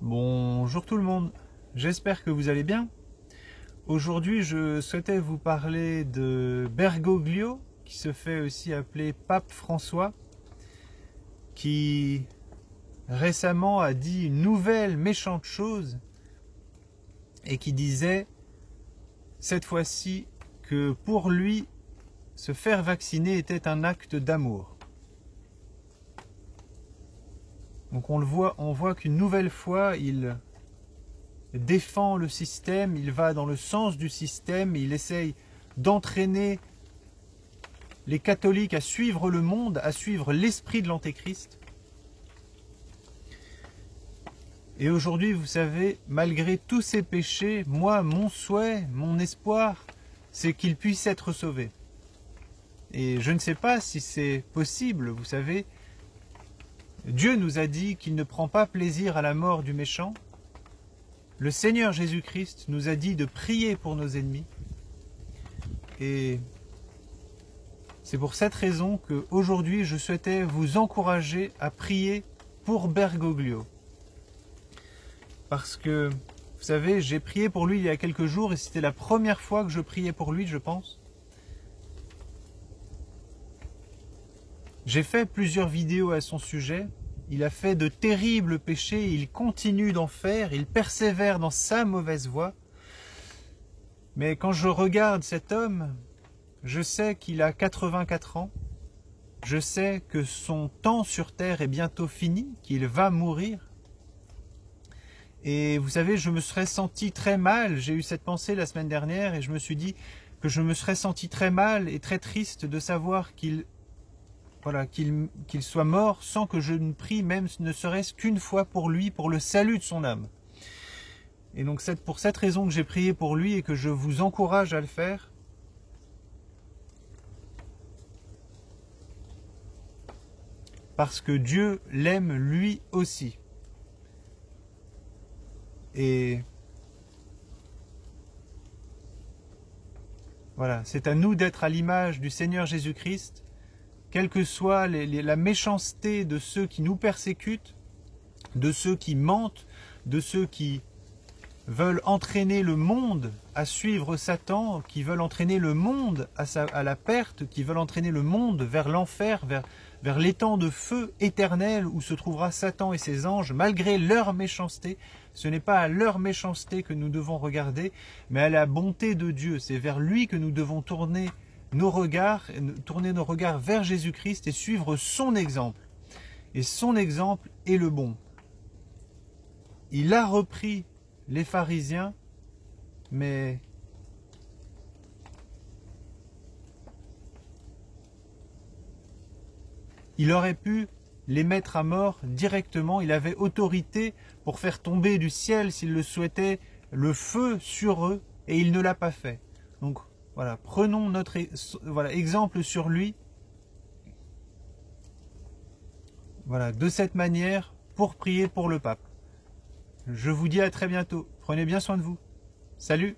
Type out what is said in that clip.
Bonjour tout le monde, j'espère que vous allez bien. Aujourd'hui je souhaitais vous parler de Bergoglio, qui se fait aussi appeler Pape François, qui récemment a dit une nouvelle méchante chose et qui disait cette fois-ci que pour lui se faire vacciner était un acte d'amour. Donc on voit qu'une nouvelle fois, il défend le système, il va dans le sens du système, il essaye d'entraîner les catholiques à suivre le monde, à suivre l'esprit de l'Antéchrist. Et aujourd'hui, vous savez, malgré tous ces péchés, moi, mon souhait, mon espoir, c'est qu'il puisse être sauvé. Et je ne sais pas si c'est possible, vous savez. Dieu nous a dit qu'il ne prend pas plaisir à la mort du méchant. Le Seigneur Jésus-Christ nous a dit de prier pour nos ennemis. Et c'est pour cette raison qu'aujourd'hui, je souhaitais vous encourager à prier pour Bergoglio. Parce que, vous savez, j'ai prié pour lui il y a quelques jours et c'était la première fois que je priais pour lui, je pense. J'ai fait plusieurs vidéos à son sujet. Il a fait de terribles péchés, il continue d'en faire, il persévère dans sa mauvaise voie. Mais quand je regarde cet homme, je sais qu'il a 84 ans. Je sais que son temps sur terre est bientôt fini, qu'il va mourir. Et vous savez, je me serais senti très mal. J'ai eu cette pensée la semaine dernière et je me suis dit que je me serais senti très mal et très triste de savoir qu'il soit mort sans que je ne prie même ne serait-ce qu'une fois pour lui, pour le salut de son âme. Et donc c'est pour cette raison que j'ai prié pour lui et que je vous encourage à le faire. Parce que Dieu l'aime lui aussi. Et voilà, c'est à nous d'être à l'image du Seigneur Jésus-Christ. Quelle que soit la méchanceté de ceux qui nous persécutent, de ceux qui mentent, de ceux qui veulent entraîner le monde à suivre Satan, qui veulent entraîner le monde à la perte, qui veulent entraîner le monde vers l'enfer, vers l'étang de feu éternel où se trouvera Satan et ses anges, malgré leur méchanceté. Ce n'est pas à leur méchanceté que nous devons regarder, mais à la bonté de Dieu. C'est vers lui que nous devons tourner nos regards vers Jésus-Christ et suivre son exemple. Et son exemple est le bon. Il a repris les pharisiens, mais il aurait pu les mettre à mort directement. Il avait autorité pour faire tomber du ciel, s'il le souhaitait, le feu sur eux, et il ne l'a pas fait. Donc, voilà, prenons notre exemple sur lui. Voilà, de cette manière, pour prier pour le pape. Je vous dis à très bientôt. Prenez bien soin de vous. Salut!